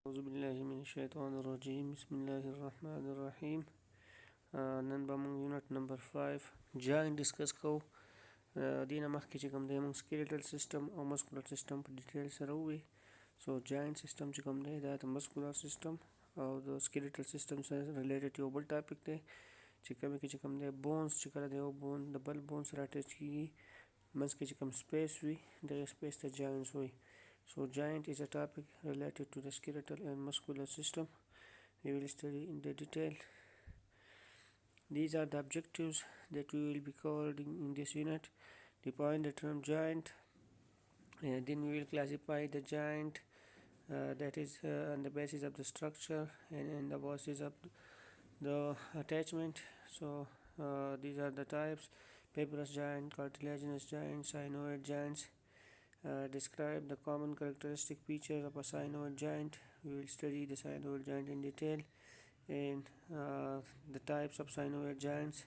أعوذ بالله من الشيطان الرجيم بسم الله الرحمن الرحيم نن به موږ یونټ نمبر 5 جاین ډسکس کوو. دینه مخکې چې کوم دی موږ سکیلیټل سیستم او مسکولر سیستم په ډیټیل سره ووی. سو جاین سیستم چې کوم دی دا د مسکولر سیستم او د سکیلیټل سیستم سره ریلیټډ یو بل ټاپک دی چې کوم کې چې کوم دی بونز چې کله د یو بون د بل بون سره اټیچ کیږي منځ کې چې کوم سپیس وي دغه سپیس ته جاینټس وي. So joint is a topic related to the skeletal and muscular system. We will study in the detail. These are the objectives that we will be covering in this unit. Define the term joint. Then we will classify the joint that is on the basis of the structure and the basis of the attachment. So these are the types: fibrous joint, cartilaginous joint, synovial joints. Describe the common characteristic features of a synovial joint. We will study the synovial joint in detail and the types of synovial joints.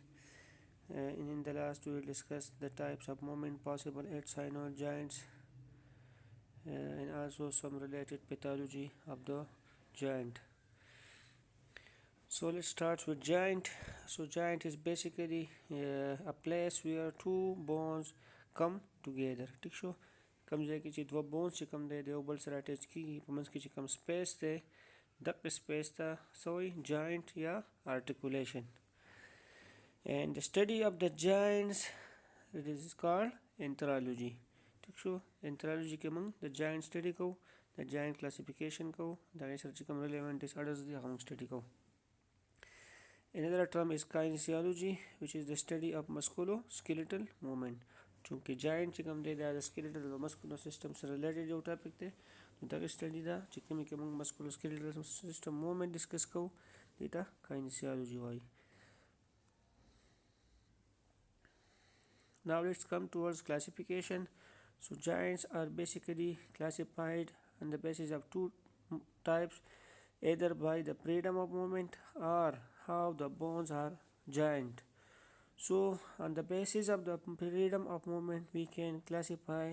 And in the last we will discuss the types of movement possible at synovial joints and also some related pathology of the joint. So let's start with joint. So joint is basically a place where two bones come together. ٹھیک شو کوم ځای کې چې دوه بونز چې کوم دی د یو بل سره اټیچ کېږي په منځ کې چې کوم سپیس دی دغه سپیس ته څه وایي جاینټ یا articulation. And the study of the joints it is called enterology. ٹھیک شو enterology کې موږ د جاینټ سټډي کوو د جاینټ کلاسیفیکیشن کوو دغې سره چې کوم ریلیونټ ډسارډرز دي هغه موږ سټډي کوو. Another term is kinesiology which is the study of musculoskeletal movement. چونکې جاینټ چې کوم دی دا د سکیلیټل او مسکولر سیستم سره ریلیټډ یو ټاپک دی نو دغه سټډي ده چې کومې کې موږ مسکولوسکیلیټل سیستم موومنټ ډسکس کوو دې ته کاینسیالوجي وایي. Now let's come towards classification. So joints are basically classified on the basis of two types, either by the freedom of movement or how the bones are joined. So on the basis of the freedom of movement we can classify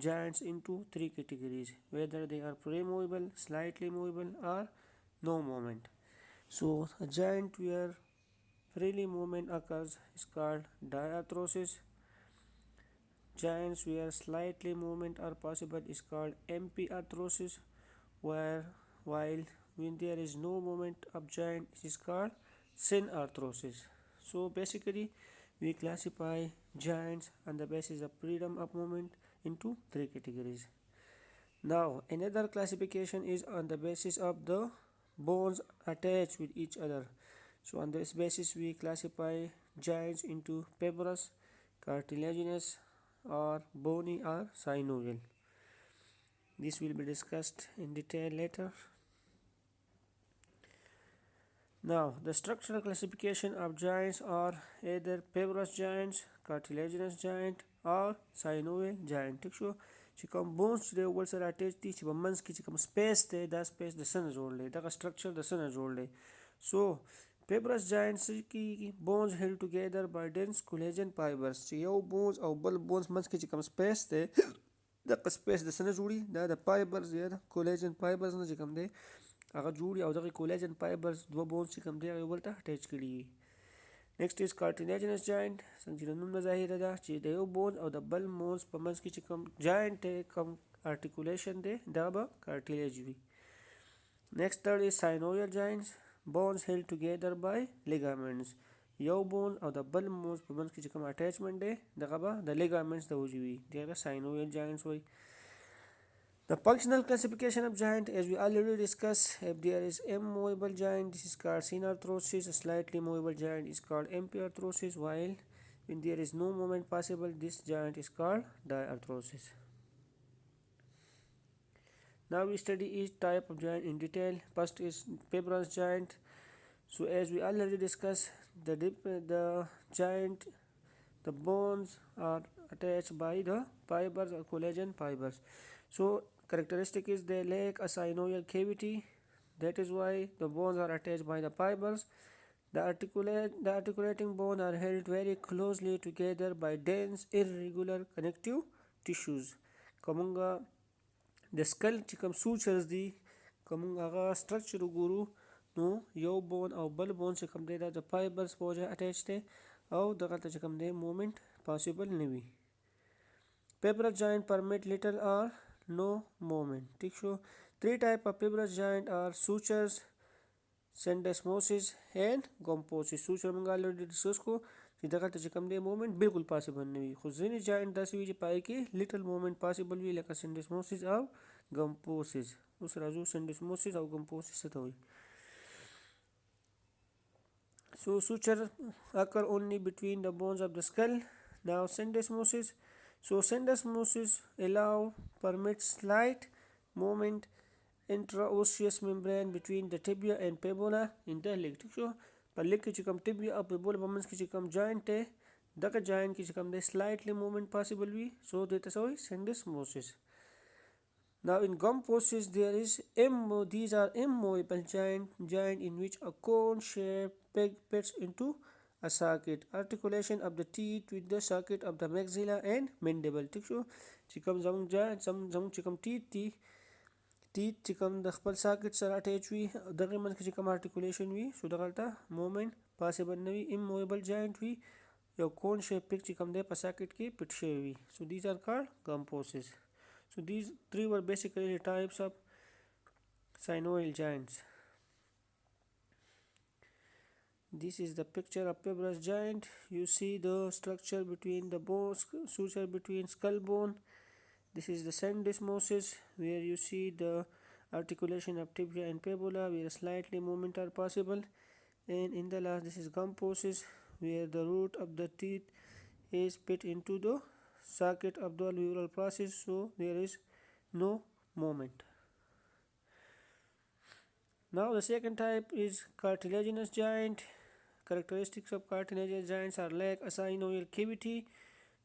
joints into three categories, whether they are free movable, slightly movable or no movement. So a joint where freely movement occurs is called diarthrosis. Joints where slightly movement are possible is called epiarthrosis, while when there is no movement of joint it is called synarthrosis. So basically we classify joints on the basis of freedom of movement into three categories. Now another classification is on the basis of the bones attached with each other. So on this basis we classify joints into fibrous, cartilaginous or bony or synovial. This will be discussed in detail later. Now the structural classification of joints are either fibrous joints, cartilaginous joint or synovial joint. ٹھیک شو چې کوم بونز چې د یو بل سره اټیچ دي چې په منځ کې چې کوم سپیس دی دا سپیس د څه نه جوړ دی دغه سټرکچر د څه نه جوړ دی. سو fibrous joints کې bones held together by dense collagen fibers چې یو بونز او بل بونز منځ کې چې کوم سپیس دی دغه سپیس د څه نه جوړي دا د فایبرز یا د کولاجن فایبرز نه چې کوم دی هغه جوړي او دغه کولاجن فایبرز دوه بونز چې کوم دی هغه یو بل ته اټیچ کړي وي. نیکسټ از cartilaginous joint. څنګه چې د نوم نه ظاهره ده چې د یو بونز او د بل بونز په منځ کې چې کوم جاینټ دی کوم articulation دی دا به cartilage وي. Next third is synovial joints. Bones held together by ligaments. یو بون او د بل بونز په منځ کې چې کوم اټیچمنټ دی دغه به د ligaments د وجې وي دغه synovial joints وایي. The functional classification of joint, as we already discussed, if there is immovable joint this is called synarthrosis, a slightly movable joint is called epiarthrosis, while when there is no movement possible this joint is called diarthrosis. Now we study each type of joint in detail. First is fibrous joint. So as we already discussed, the joint, the bones are attached by the fibers or collagen fibers. So characteristic is they lack a synovial cavity, that is why the bones are attached by the fibers. The articulating bones are held very closely together by dense irregular connective tissues. کومنګه د سکل چې کوم سوچرز دي کوم هغه structure وګورو نو یو بون او بل بون چې کوم دی دا د فایبرز په وجه اټیچ دی او دغلته چې کوم دی مومنت پاسیبل نه وي. Fibrous joint permit little or no movement. ٹھیک شو. 3 type of fibrous joint are sutures, syndesmosis and gomposis. suture موږ already discuss کو چې دغلته چې کوم دی مومنت بالکل پاسیبل نه وي، خو ځینې جاینټ داسې وي چې پای کې لیټل مومنت پاسیبل وي لکه syndesmosis او gomposis. اوس راځو syndesmosis او gomposis څه ته وایي. So suture occur only between the bones of the skull. Now syndesmosis. So syndesmosis permits slight movement intraosseous membrane between the tibia and fibula in the leg. ٹھیک شو. په لیګ کې چې کوم tibia او fibula په منځ کې چې کوم جاینټ دی دغه جاینټ کې چې کوم دی slightly movement possible وي، so دې ته څه وایي syndesmosis. Now in gomposis there is these are immovable joint in which a cone shaped peg fits into a socket. Articulation of the teeth with the socket of the maxilla and mandible. ٹھیک شو. چې کوم زموږ چې کوم teeth چې کوم د خپل ساکټ سره اټیچ وي دغه منځ کې چې کوم articulation وي سو دغلته مومنت پاسیبل نه وي. immovable joint وي، یو کون شیپ پک چې کوم دی په ساکټ کې پټ شوی وي. So these are called gomposis. So these three were basically the types of synovial joints. This is the picture of fibrous joint. You see the structure between the bones, suture between skull bone. This is the syndesmosis where you see the articulation of tibia and fibula where slightly movement are possible. And in the last, this is gomposis where the root of the teeth is put into the socket of the alveolar process, so there is no movement. Now the second type is cartilaginous joint. Characteristics of cartilaginous joints are like a synovial cavity.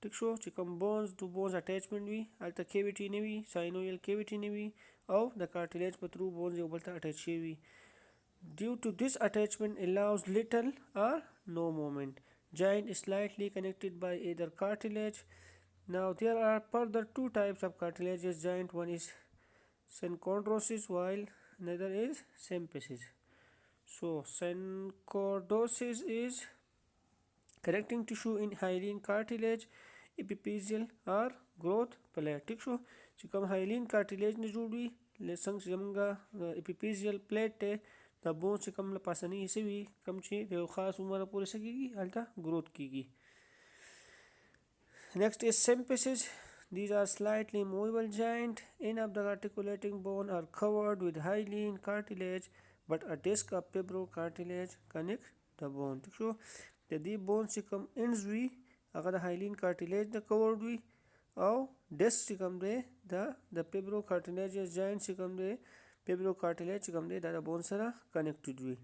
ٹھیک شو. چې کوم bones to bones attachment وي هلته cavity نه وي، synovial cavity نه وي او د cartilage په through bones یو بل ته attach شوي وي. Due to this attachment allows little or no movement. Joint is slightly connected by either cartilage. Now there are further two types of cartilaginous joint. One is synchondrosis while another is symphysis. So synchondrosis is connecting tissue in hyaline cartilage, epiphyseal or growth plate. ٹھیک شو. چې کوم hyaline cartilage نه جوړ وي څنګه چې زموږ epiphyseal plate دی د بون چې کوم له پاسنۍ حصې وي کوم چې د یو خاص عمره پورې څه کېږي هلته growth کېږي. Next is symphysis. These are slightly movable joint. End of the articulating bone are covered with hyaline cartilage but a disc of fibrocartilage connect the bone. ٹھیک شو. د دې بون چې کوم انډز وي هغه د هایلین کارټیلیج نه کورډ وي او ډیسک چې کوم دی دا د فیبروکارټیلیجس جاینټ چې کوم دی فیبروکارټیلیج چې کوم دی دا د بون سره کنیکټډ وي.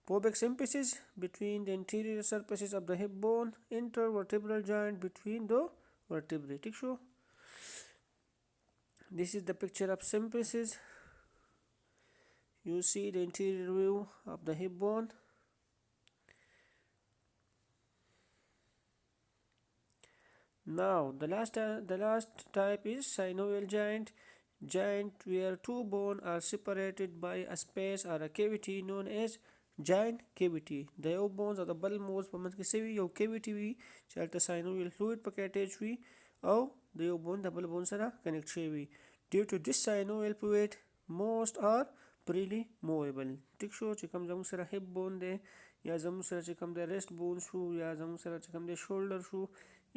Pubic symphysis between the anterior surfaces of the hip bone, intervertebral joint between the vertebrae. ٹھیک شو. This is the picture of symphysis. You see the interior view of the hip bone. Now the last type is synovial joint where two bones are separated by a space or a cavity known as joint cavity. د یو bones او د بل bones په منځ کې څه وي یو cavity وي چې هلته synovial fluid پکې اټیچ وي او د یو bone د بل bone سره کنیکټ شوی وي. Due to this synovial fluid most are freely movable. ټیک شو. چې کوم زموږ سره hip bone دی یا زموږ سره چې کوم دی wrist bone شو یا زموږ سره چې کوم دی shoulder شو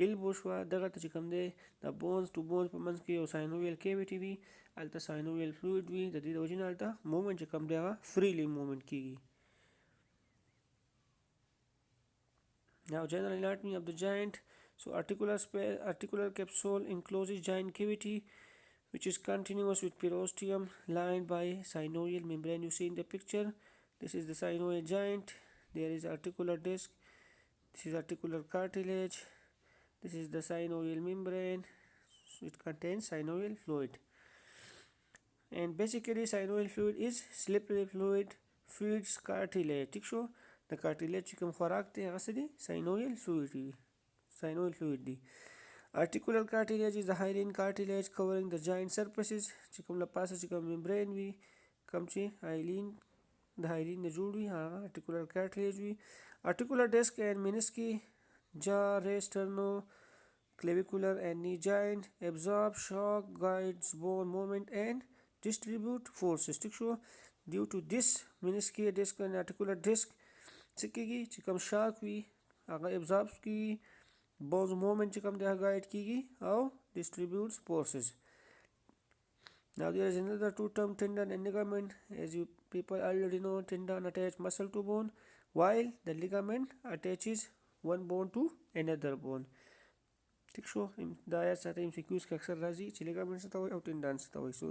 elbow شوه دغه ته چې کوم دی د bones to bones په منځ کې یو synovial cavity وي هلته synovial fluid وي د دې د وجې نه هلته مومنټ چې کوم دی هغه freely مومنټ کېږي. Now general anatomy of the joint. So articular capsule encloses joint cavity which is continuous with periosteum lined by synovial membrane. You see in the picture this is the synovial joint. There is articular disc, this is articular cartilage, this is the synovial membrane. It contains synovial fluid and basically synovial fluid is slippery fluid feeds cartilage. ٹھیک شو. د cartilage چې کوم خوراک دی هغه څه دی synovial fluid دی. Articular cartilage is the hyaline cartilage covering the joint surfaces چې کوم له پاسه چې کوم membrane وي کم چې هایلین د هایلین نه جوړ وي هغه articular cartilage وي. articular disc and menisci, jaw, raised sternoclavicular and knee joint absorb shock, guides bone movement and distribute forces. ٹھیک شو. due to this menisci disc and articular disc څه کېږي چې کوم شاک وي هغه absorb کېږي، bones movement چې کوم دی هغه guide کېږي او distributes forces. Now there is another two term, tendon and ligament. As you people already know, tendon attach muscle to bone while the ligament attaches one bone to another bone. ٹھیک شو. دا آیات ساته MCQs کې اکثر راځي چې ligament څه ته وایي او tendon څه ته وایي. سو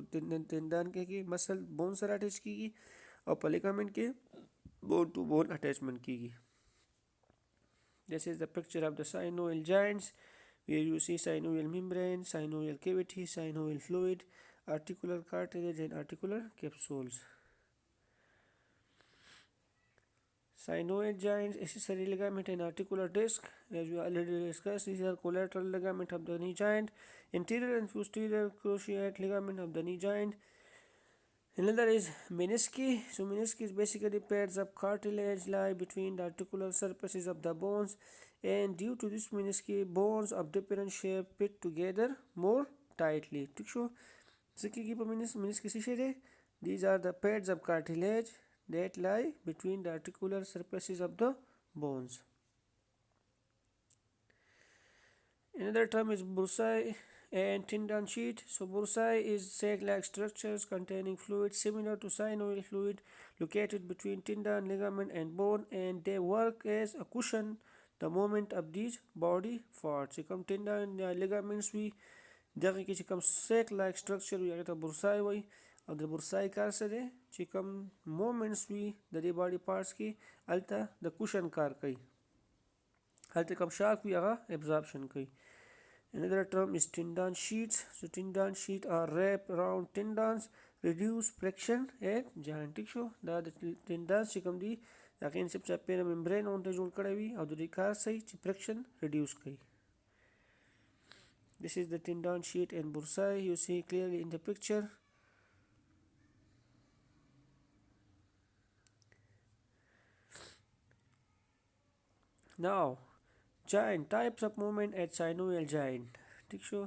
tendon کې muscle bone سره attach کېږي او په ligament کې bone to bone attachment کېږي. This is the picture of the synovial joints where you see synovial membrane, synovial cavity, synovial fluid, articular cartilage and articular capsules. Synovial joints, accessory ligament and articular disc. As we already discussed, these are collateral ligament of the knee joint, anterior and posterior cruciate ligament of the knee joint. Another is menisci. So menisci is basically pairs of cartilage lie between the articular surfaces of the bones, and due to this menisci, bones of different shape fit together more tightly. ٹھیک شو. These are the pads of cartilage that lie between the articular surfaces of the bones. Another term is bursae and tendon sheath. So bursae is sac-like structures containing fluid similar to synovial fluid located between tendon, ligament and bone, and they work as a cushion the movement of these body parts. چې کوم tendon یا ligaments وي دغه کې چې کوم sac-like structure وي هغه ته bursae وایي او د bursae کار څه دی چې کوم movements وي د دې body parts کې هلته د cushion کار کوي، هلته کوم shock وي هغه absorption کوي. Another term is tendon sheaths. So tendon sheaths are wrapped around tendons, reduce friction at joint. ٹھیک شو. دا د tendons چې کوم دي هغه انسپټ چاپیره membrane اونته جوړ کړی وي او د دې کار صحیح چې friction reduce کوي. This is the tendon sheath and bursae. You see clearly in the picture. Now joint types of movement at synovial joint. ٹھیک شو.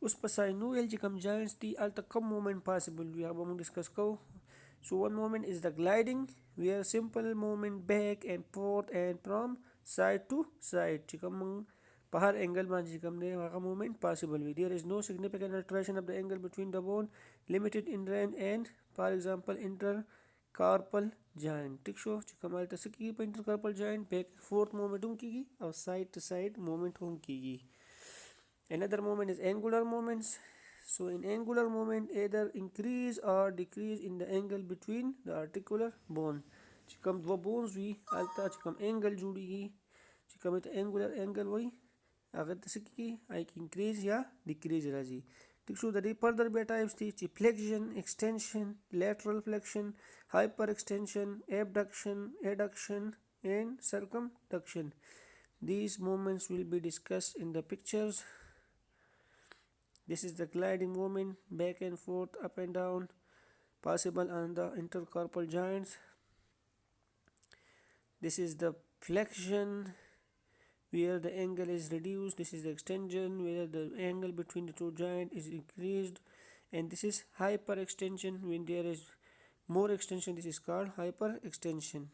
اوس په synovial چې کوم joints دي هلته کم movement possible وي هغه به موږ ډسکس کوو. So one movement is the gliding where simple movement back and forth and from side to side چې کوم په هر انګل باندې کوم دی هغه movement possible وي. There is no significant alteration of the angle between the bone, limited in range and for example intercarpal joint. ٹھیک شو. چې کوم هلته څه کېږي په intercarpal joint back and forth movement هم کېږي او side to side movement هم کېږي. Another movement is angular movements. So in angular movement either increase or decrease in the angle between the articular bone. چې کوم دوه bones وي هلته چې کوم angle جوړیږي چې کوم ته angular angle وایي هغه ته څه کېږي هغه کې increase یا decrease راځي. ٹھیک شو. د دې further بیا types دي چې flexion, extension, lateral flexion, hyperextension, abduction, adduction and circumduction. These movements will be discussed in the pictures. This is the gliding movement back and forth, up and down, possible on the intercarpal joints. This is the flexion where the angle is reduced. This is the extension where the angle between the two joints is increased, and this is hyperextension when there is more extension. This is called hyperextension.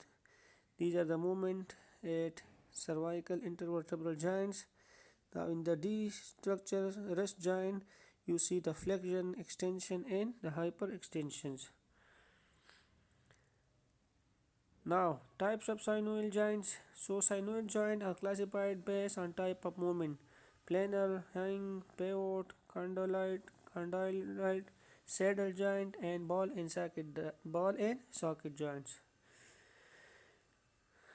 These are the movement at cervical intervertebral joints. Now in the D structure rest joint you see the flexion, extension and the hyperextensions. Now types of synovial joints. So synovial joints are classified based on type of movement: planar, hang, pivot, condyloid, saddle joint and ball and socket joints.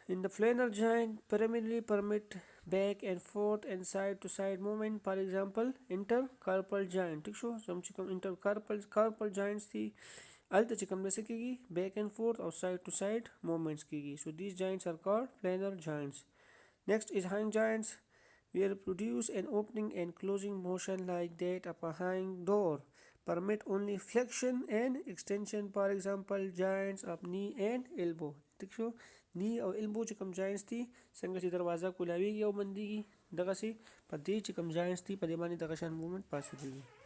In the planar joint, primarily permit back and forth and side to side movement. For example, intercarpal joint. ٹھیک شو. some چې کوم intercarpal joints دي هلته چې کوم څه کېږي back and forth or side to side movements کېږي. So these joints are called planar joints. Next is hang joints where produce an opening and closing motion like that of a hang door. permit only flexion and extension. For example, joints of knee and elbow. ٹھیک شو knee او elbow چې کوم joints دي څنګه چې دروازه کولاویږي او بندېږي دغسې په دې چې کوم joints دي په دې باندې دغه شان موومنټ پاسبل وي.